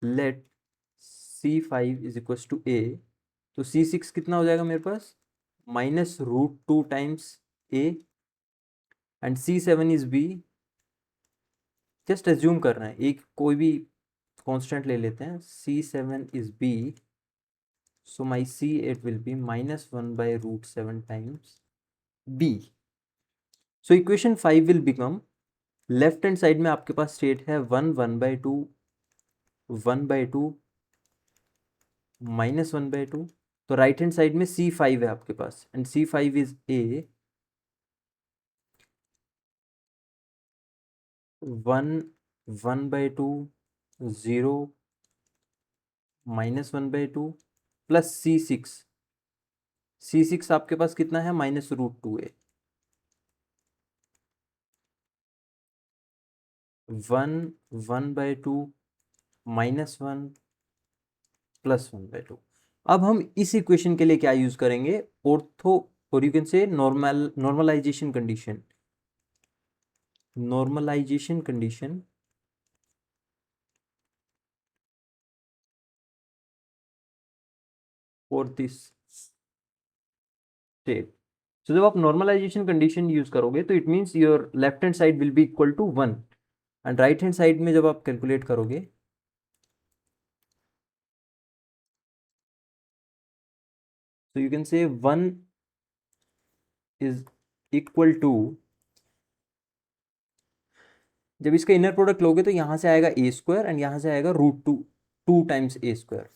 let C5 is equals to A, तो C6 कितना हो जाएगा मेरे पास, -√2 times A, and C7 is B, just assume कर रहे हैं एक कोई भी कांस्टेंट ले लेते हैं, C7 is B, so my C8 will be -1/√7 times B। So equation 5 will become, left hand side में आपके पास स्टेट है 1/2, 1/2, -1/2, तो राइट हैंड साइड में C5 है आपके पास, and C5 is A, 1/2, 0, -1/2 plus C6 आपके पास कितना है, -√2A, 1/2 -1 प्लस 1/2। अब हम इस इक्वेशन के लिए क्या यूज करेंगे, ऑर्थो, और you can say normalization condition, normalization condition for this state. So जब आप नॉर्मलाइजेशन कंडीशन यूज करोगे तो it means your left hand side will be equal to 1, and right hand side में जब आप कैलकुलेट करोगे, so you can say 1 is equal to, जब इसका इनर प्रोडक्ट लोगे तो यहां से आएगा A² एंड यहां से आएगा √2, 2 टाइम्स ए स्क्वायर,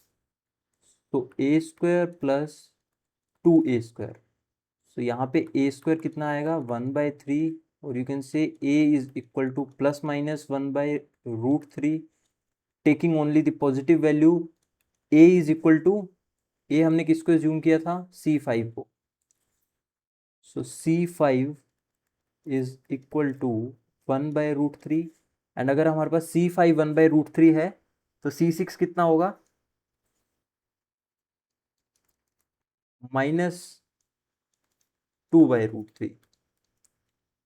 तो ए स्क्वायर प्लस 2a²। सो यहाँ पे ए स्क्वायर कितना आएगा 1/3, और you can say A is equal to plus minus 1/√3, taking only the positive value. A is equal to, A हमने किसको एज्यूम किया था, C5 को। So C5 is equal to 1/√3, and अगर हमारे पास C5 1/√3 है तो C6 कितना होगा, -2/√3।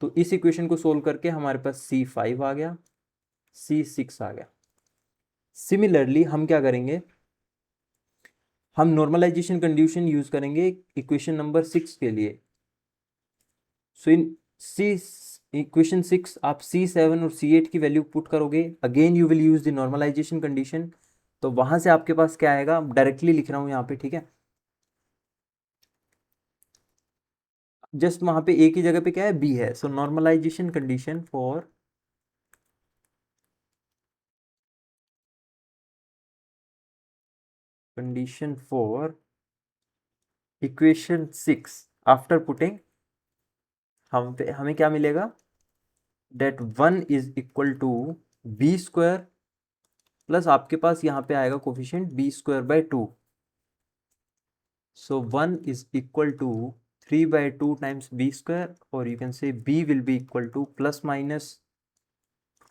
तो इस इक्वेशन को सोल्व करके हमारे पास C5 आ गया, C6 आ गया। सिमिलरली हम क्या करेंगे, हम नॉर्मलाइजेशन कंडीशन यूज करेंगे इक्वेशन नंबर 6 के लिए। सो इन सी इक्वेशन 6 आप C7 और C8 की वैल्यू पुट करोगे, again you will use the normalization condition. तो वहां से आपके पास क्या आएगा, डायरेक्टली लिख रहा हूं यहाँ पे, ठीक है। जस्ट वहां पे ए की जगह पे क्या है, बी है। So normalization condition for equation 6 after putting, हमें क्या मिलेगा, that 1 is equal to b² plus आपके पास यहाँ पे आएगा coefficient b²/2। So 1 is equal to 3/2 times b², और you can say b will be equal to plus minus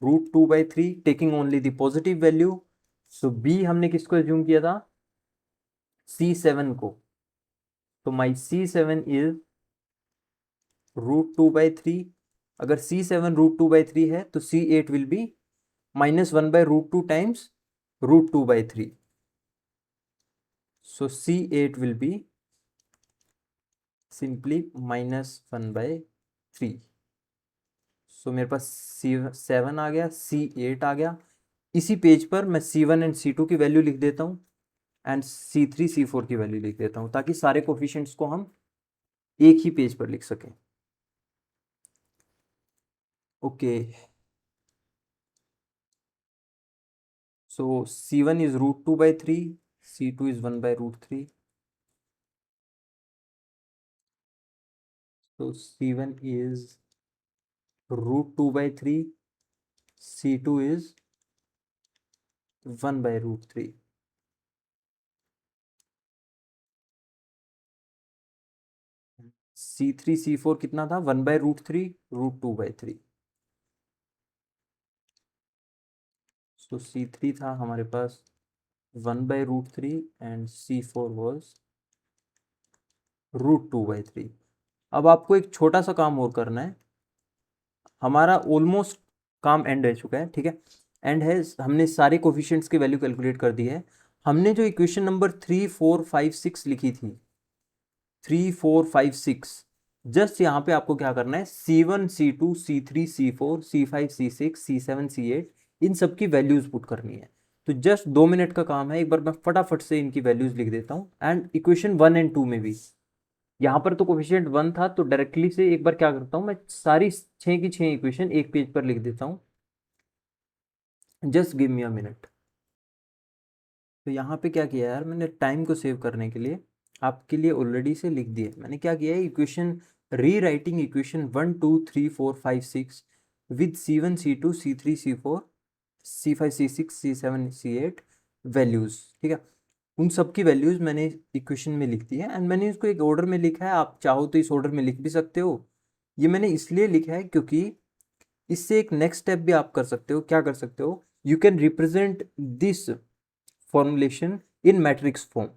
√2/3, taking only the positive value. So b हमने किसको assume किया था, C7 को। तो माई C7 इज √2/3। अगर C7 √2/3 है तो C8 will be -1/√2 times √2/3। So C8 will be simply -1/3। सो मेरे पास C7 आ गया, C8 आ गया। इसी पेज पर मैं C1 एंड C2 की वैल्यू लिख देता हूँ, एंड C3 C4 की वैल्यू लिख देता हूँ, ताकि सारे कोफिशिएंट्स को हम एक ही पेज पर लिख सकें। Okay, so C1 is √2/3, C2 is 1/√3। So C1 is √2/3, C2 is 1/√3। C3 C4 कितना था, 1/√3, √2/3। सो C3 था हमारे पास 1/√3 एंड C4 वॉज √2/3। अब आपको एक छोटा सा काम और करना है, हमारा ऑलमोस्ट काम एंड हो चुका है, ठीक है। एंड है, हमने सारे कोफिशिएंट्स की वैल्यू कैलकुलेट कर दी है। हमने जो इक्वेशन नंबर 3 4 5 6 लिखी थी, 3 4 5 6, जस्ट यहाँ पे आपको क्या करना है, C1 C2 C3 C4 C5 C6 C7 C8 इन सब की वैल्यूज पुट करनी है। तो जस्ट 2 मिनट का काम है, एक बार मैं फटाफट से इनकी वैल्यूज लिख देता हूँ। एंड इक्वेशन 1 एंड 2 में भी, यहाँ पर तो कोफिशिएंट 1 था, तो डायरेक्टली से एक बार क्या करता हूँ, मैं सारी 6 की 6 इक्वेशन एक पेज पर लिख देता हूँ। Just give me a minute. तो यहाँ पे क्या किया यार, मैंने टाइम को सेव करने के लिए आपके लिए ऑलरेडी से लिख दिया। मैंने क्या किया है, equation rewriting equation 1 2 3 4 5 6 with C1 C2 C3 C4 C5 C6 C7 C8 values, ठीक है। उन सब की वैल्यूज मैंने इक्वेशन में लिख दी है, एंड मैंने इसको एक ऑर्डर में लिखा है। आप चाहो तो इस ऑर्डर में लिख भी सकते हो। ये मैंने इसलिए लिखा है क्योंकि इससे एक नेक्स्ट स्टेप भी आप कर सकते हो। क्या कर सकते हो, you can represent this formulation in matrix form.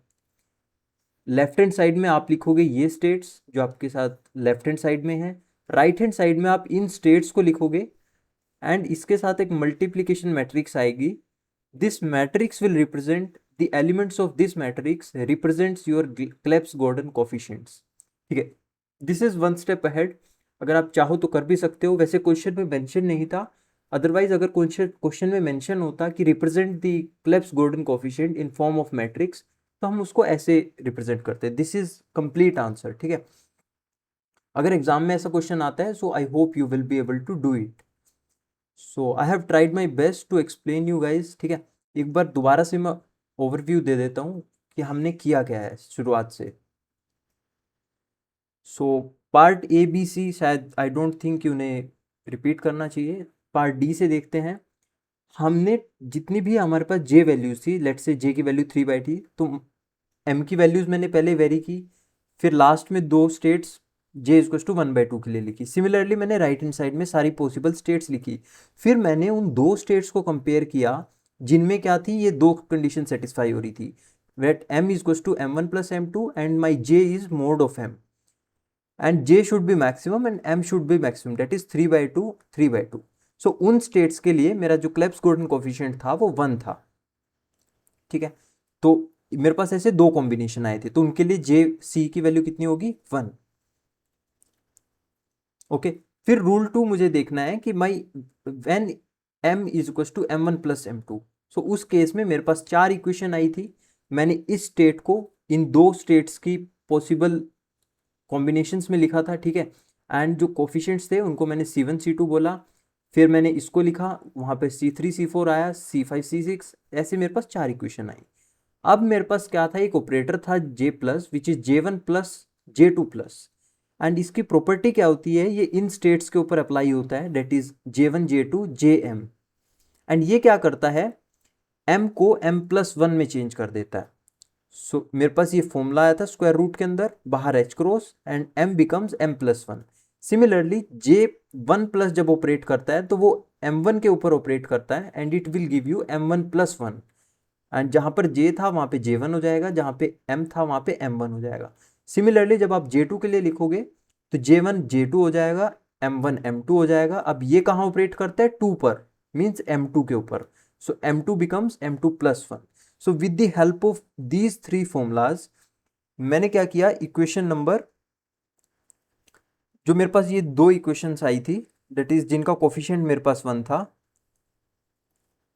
Left hand side में आप लिखोगे ये स्टेट्स जो आपके साथ लेफ्ट हैंड साइड में है, राइट हैंड साइड में आप इन स्टेट्स को लिखोगे, एंड इसके साथ एक मल्टीप्लिकेशन मैट्रिक्स आएगी। This matrix will represent the elements of this matrix represents your Clebsch Gordan coefficients, ठीक है। This is one step ahead. अगर आप चाहो तो कर भी सकते हो, वैसे क्वेश्चन में मेंशन नहीं था। अदरवाइज अगर क्वेश्चन में मेंशन होता कि represent the Clebsch Gordan coefficient in form of matrix, तो हम उसको ऐसे रिप्रेजेंट करते हैं। दिस इज कंप्लीट आंसर, ठीक है। अगर एग्जाम में ऐसा क्वेश्चन आता है, so I hope you will be able to do it. So I have tried my best to explain you guys, ठीक है। एक बार दोबारा से मैं ओवरव्यू दे देता हूँ कि हमने किया क्या है शुरुआत से। So part A B C शायद आई डोंट थिंक कि उन्हें रिपीट करना चाहिए। पार्ट डी से देखते हैं। हमने जितनी भी हमारे पास जे वैल्यूज थी, लेट्स से जे की वैल्यू 3/2 थी, तो एम की वैल्यूज मैंने पहले वेरी की, फिर लास्ट में दो स्टेट्स जे इज टू 1/2 के लिए लिखी। सिमिलरली मैंने राइट हैंड साइड में सारी पॉसिबल स्टेट्स लिखी। फिर मैंने उन दो स्टेट्स को कंपेयर किया जिनमें क्या थी, ये दो कंडीशन सेटिस्फाई हो रही थी, wait M is to m1 plus m2 and my J is mod of m and j should be maximum and m should be maximum, that is 3/2 3/2। So उन स्टेट्स के लिए मेरा जो क्लेब्स गॉर्डन कोफिशिएंट था वो 1 था। ठीक है, तो मेरे पास ऐसे दो कॉम्बिनेशन आए थे, तो उनके लिए जे सी की वैल्यू कितनी होगी, 1। ओके, फिर रूल 2 मुझे देखना है कि my when m is equal to m1 plus m2। So उस केस में मेरे पास चार इक्वेशन आई थी। मैंने इस स्टेट को इन दो स्टेट्स की पॉसिबल कॉम्बिनेशंस में लिखा था। ठीक है, एंड जो कोफिशिएंट्स थे उनको मैंने C1 C2 बोला। फिर मैंने इसको लिखा, वहाँ पे C3 C4 आया, C5 C6, ऐसे मेरे पास चार इक्वेशन आई। अब मेरे पास क्या था, एक ऑपरेटर था J plus which is J1 plus J2 plus, and इसकी प्रॉपर्टी क्या होती है, ये इन स्टेट्स के ऊपर अप्लाई होता है, that is J1 J2 JM। And ये क्या करता है, M को M+1 में चेंज कर देता है। सो मेरे पास ये फॉर्मूला आया था स्क्वायर रूट के अंदर, बाहर h cross and m becomes m+1। Similarly J1 plus जब ऑपरेट करता है तो वो M1 के ऊपर ऑपरेट करता है and it will give you M1+1, and जहां पर J था वहां पे J1 हो जाएगा, जहां पे M था वहां पे M1 हो जाएगा। सिमिलरली जब आप J2 के लिए लिखोगे तो J1 J2 हो जाएगा, M1 M2 हो जाएगा। अब ये कहाँ ऑपरेट करता है, 2 पर, मीन्स M2 के ऊपर। सो M2 becomes M2+1। So with the help of these three formulas मैंने क्या किया, इक्वेशन नंबर, जो मेरे पास ये दो इक्वेशंस आई थी, दैट इज जिनका कोफिशिएंट मेरे पास 1 था,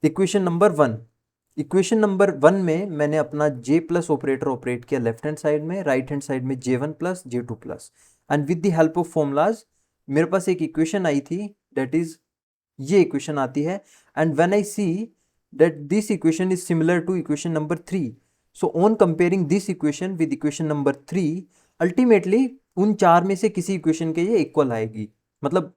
इक्वेशन नंबर 1, इक्वेशन नंबर 1 में मैंने अपना J प्लस ऑपरेटर ऑपरेट किया लेफ्ट हैंड साइड में, राइट हैंड साइड में J1 plus J2 plus, and with the help of formulas मेरे पास एक इक्वेशन आई थी, दैट इज ये इक्वेशन आती है। And when I see that this equation is similar to equation number 3, so on comparing this equation with equation number 3, ultimately उन चार में से किसी इक्वेशन के ये इक्वल आएगी, मतलब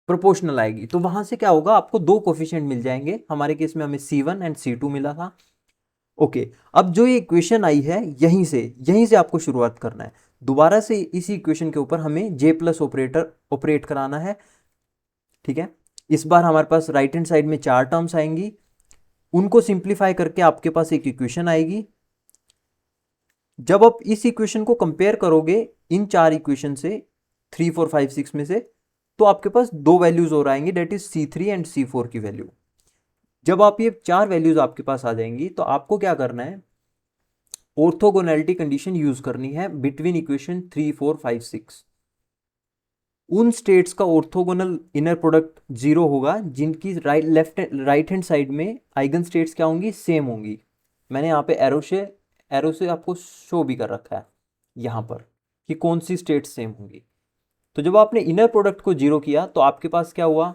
प्रोपोर्शनल आएगी। तो वहां से क्या होगा, आपको दो कोफिशिएंट मिल जाएंगे। हमारे केस में हमें C1 एंड C2 मिला था। ओके, अब जो ये इक्वेशन आई है यहीं से आपको शुरुआत करना है। दोबारा से इसी इक्वेशन के ऊपर हमें J प्लस ऑपरेटर ऑपरेट कराना है। ठीक है, इस बार हमारे पास राइट हैंड साइड में चार टर्म्स आएंगी, उनको सिंप्लीफाई करके आपके पास एक इक्वेशन आएगी। जब आप इस इक्वेशन को कंपेयर करोगे इन चार इक्वेशन से, 3 4 5 6 में से, तो आपके पास दो वैल्यूज और आएंगी, date is C3 and C4 की वैल्यू। जब आप ये चार वैल्यूज आपके पास आ जाएंगी तो आपको क्या करना है, ऑर्थोगोनैलिटी कंडीशन यूज करनी है बिटवीन इक्वेशन 3 4 5 6। उन स्टेट्स का ऑर्थोगोनल इनर प्रोडक्ट 0 होगा जिनकी राइट हैंड साइड में आइगन स्टेट्स क्या होंगी, सेम होंगी। मैंने यहाँ पे एरो से आपको शो भी कर रखा है यहाँ पर कि कौन सी स्टेट सेम होंगी। तो जब आपने इनर प्रोडक्ट को 0 किया तो आपके पास क्या हुआ,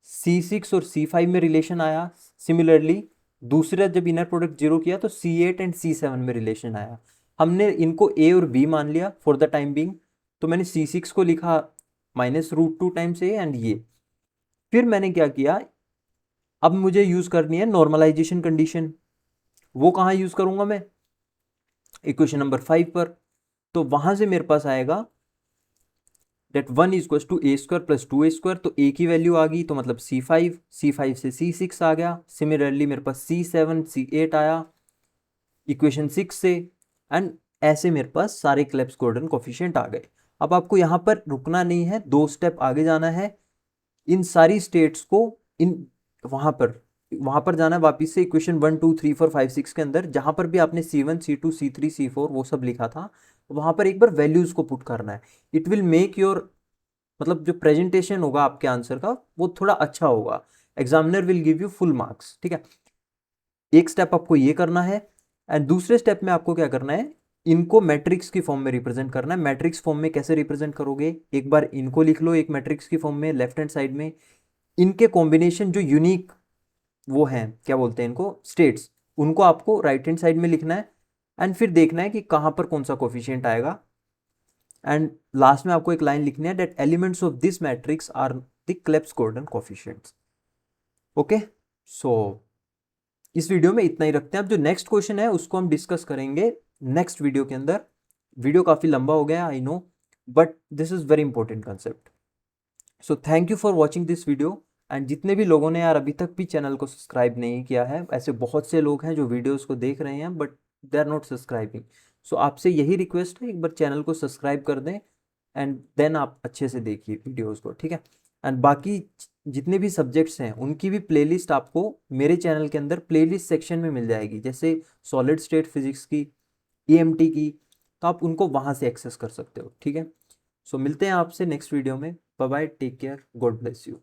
C6 और C5 में रिलेशन आया। सिमिलरली दूसरा जब इनर प्रोडक्ट 0 किया तो C8 एंड C7 में रिलेशन आया। हमने इनको A और B मान लिया फॉर द टाइम बिंग, तो मैंने C6 को लिखा -√2 टाइम्स A एंड ये। फिर मैंने क्या किया, अब मुझे यूज करनी है नॉर्मलाइजेशन कंडीशन। वो कहाँ यूज करूंगा मैं, इक्वेशन नंबर 5 पर। तो वहां से मेरे पास आएगा date 1 is to A² plus 2A², तो A की वैल्यू आ गई तो मतलब C5, C5 से C6 आ गया। सिमिलरली मेरे पास C7 C8 आया इक्वेशन 6 से, एंड ऐसे मेरे पास सारे क्लेब्स गॉर्डन कोफिशिएंट आ गए। अब आपको यहाँ पर रुकना नहीं है, दो स्टेप आगे जाना है। इन सारी स्टेट्स को इन वहां पर जाना है वापिस से इक्वेशन 1 2 3 4 5 6 के अंदर, जहां पर भी आपने C1 C2 C3 C4 वो सब लिखा था, वहां पर एक बार वैल्यूज को पुट करना है। इट विल मेक योर, मतलब जो प्रेजेंटेशन होगा आपके आंसर का वो थोड़ा अच्छा होगा, examiner will give you full marks. ठीक है, एक स्टेप आपको ये करना है, एंड दूसरे स्टेप में आपको क्या करना है, इनको मैट्रिक्स की फॉर्म में रिप्रेजेंट करना है। मैट्रिक्स फॉर्म में कैसे रिप्रेजेंट करोगे, एक बार इनको लिख लो एक मैट्रिक्स की फॉर्म में लेफ्ट हैंड साइड में, इनके कॉम्बिनेशन जो यूनिक वो हैं, क्या बोलते हैं इनको, स्टेट्स, उनको आपको राइट हैंड साइड में लिखना है एंड फिर देखना है कि कहाँ पर कौन सा कोफिशिएंट आएगा। एंड लास्ट में आपको एक लाइन लिखनी है that elements of this matrix are the Clebsch Gordan coefficients. Okay, so इस वीडियो में इतना ही रखते हैं। अब जो नेक्स्ट क्वेश्चन है उसको हम डिस्कस करेंगे नेक्स्ट वीडियो के अंदर। वीडियो काफ़ी लंबा हो गया I know, but this is very important concept. So thank you for watching this video. And जितने भी लोगों ने यार अभी तक भी चैनल को सब्सक्राइब नहीं किया है, ऐसे बहुत से लोग हैं जो वीडियोस को देख रहे हैं but they are not subscribing. So आपसे यही रिक्वेस्ट है, एक बार चैनल को सब्सक्राइब कर दें एंड देन आप अच्छे से देखिए वीडियोस को, ठीक है। एंड बाकी जितने भी सब्जेक्ट्स हैं उनकी भी प्लेलिस्ट आपको मेरे चैनल के अंदर प्लेलिस्ट सेक्शन में मिल जाएगी, जैसे सॉलिड स्टेट फिजिक्स की, ईएमटी की, तो आप उनको वहाँ से एक्सेस कर सकते हो, ठीक है। सो मिलते हैं आपसे नेक्स्ट वीडियो में। Bye bye, take care, God bless you.